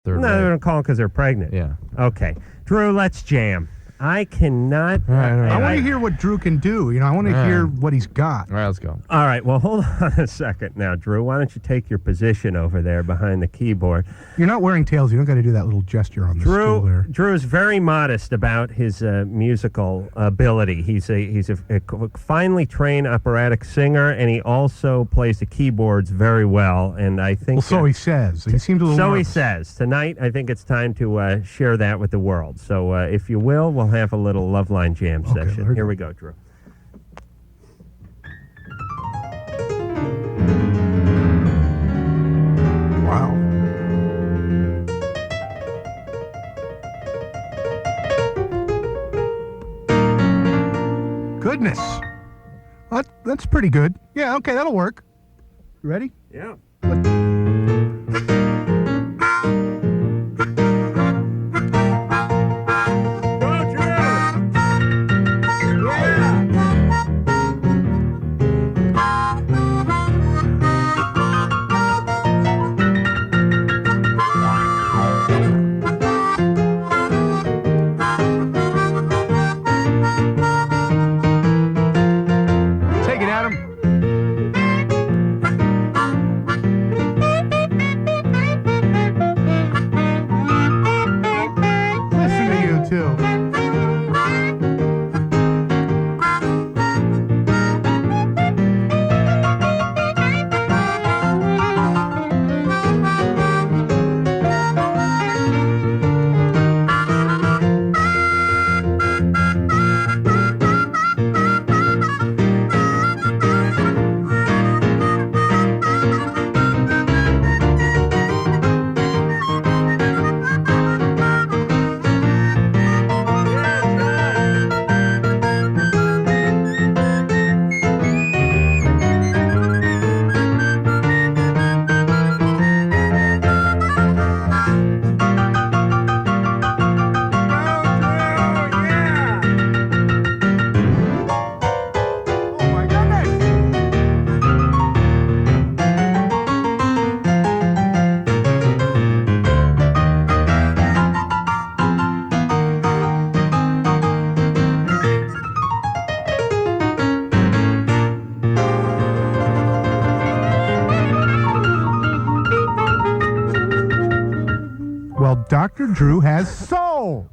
third. No, they're going to call because they're pregnant. Yeah. Okay. Drew, let's jam. I cannot. All right. I want to hear what Drew can do. I want to hear what he's got. All right, let's go. All right. Well, hold on a second now, Drew. Why don't you take your position over there behind the keyboard? You're not wearing tails. You don't got to do that little gesture on the stool there. Drew is very modest about his musical ability. He's a finely trained operatic singer, and he also plays the keyboards very well. And I think. Well, so he says. He seems a little. So nervous. he says. Tonight, I think it's time to share that with the world. So, if you will, we'll have a little Loveline jam session. Here we go, Drew. Wow. Goodness. That's pretty good. Yeah, okay, that'll work. You ready? Yeah. Take it, Adam. Listen to you, too. Oh, my goodness. Well, Dr. Drew has soul.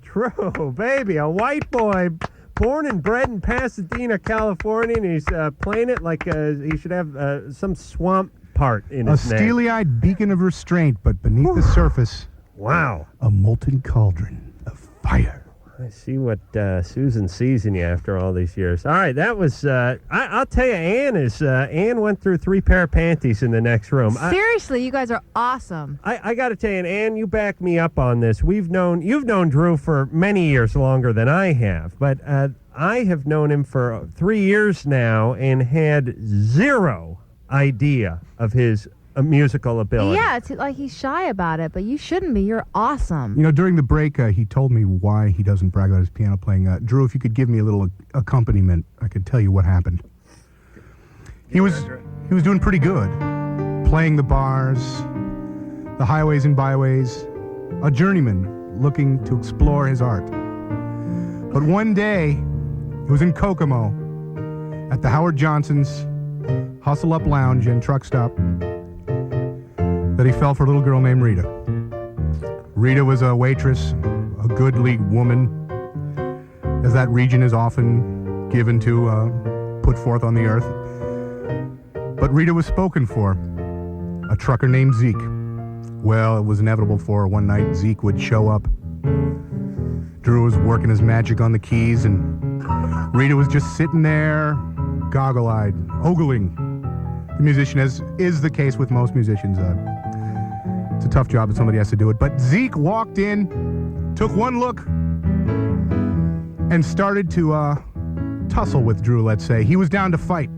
Drew, baby, a white boy born and bred in Pasadena, California, and he's playing it like he should have some swamp part in A his name. steely-eyed beacon of restraint, but beneath the surface, Wow. a molten cauldron of fire. I see what Susan sees in you after all these years. All right, that was, I'll tell you, Ann went through 3 pair of panties in the next room. Seriously, you guys are awesome. I got to tell you, and Ann, you back me up on this. You've known Drew for many years longer than I have, but I have known him for 3 years now and had zero idea of his musical ability. Yeah, it's like he's shy about it, but you shouldn't be. You're awesome. During the break, he told me why he doesn't brag about his piano playing. Drew, if you could give me a little accompaniment, I could tell you what happened. He was doing pretty good, playing the bars, the highways and byways, a journeyman looking to explore his art. But one day, he was in Kokomo at the Howard Johnson's Hustle Up Lounge and truck stop that he fell for a little girl named Rita. Rita was a waitress, a goodly woman, as that region is often given to put forth on the earth. But Rita was spoken for, a trucker named Zeke. Well, it was inevitable for her. One night Zeke would show up. Drew was working his magic on the keys, and Rita was just sitting there, goggle-eyed, ogling. The musician, as is the case with most musicians, it's a tough job, but somebody has to do it. But Zeke walked in, took one look, and started to tussle with Drew, let's say. He was down to fight.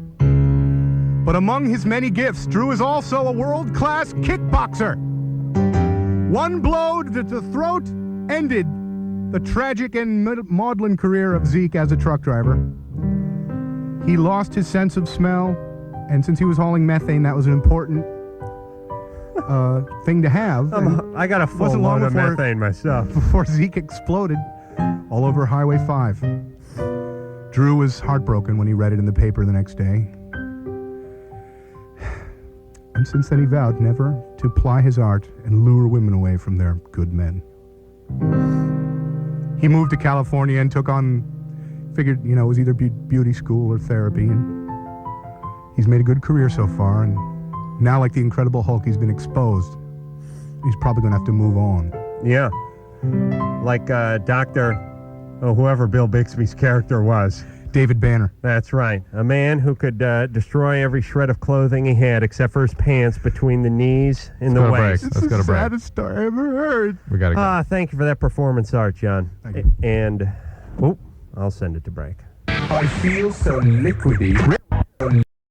But among his many gifts, Drew is also a world-class kickboxer. One blow to the throat ended the tragic and maudlin career of Zeke as a truck driver. He lost his sense of smell, and since he was hauling methane, that was an important thing to have. I got a full Wasn't long load of before- methane myself. Before Zeke exploded all over Highway 5. Drew was heartbroken when he read it in the paper the next day. And since then he vowed never to ply his art and lure women away from their good men. He moved to California and figured, it was either beauty school or therapy, and he's made a good career so far, and now, like the Incredible Hulk, he's been exposed. He's probably going to have to move on. Yeah. Like whoever Bill Bixby's character was. David Banner. That's right. A man who could destroy every shred of clothing he had except for his pants between the knees and the go to break. waist. Let's It's go the to break. saddest story I ever heard. We got to go. Thank you for that performance art, John. Thank you. And, I'll send it to break. I feel so liquidy.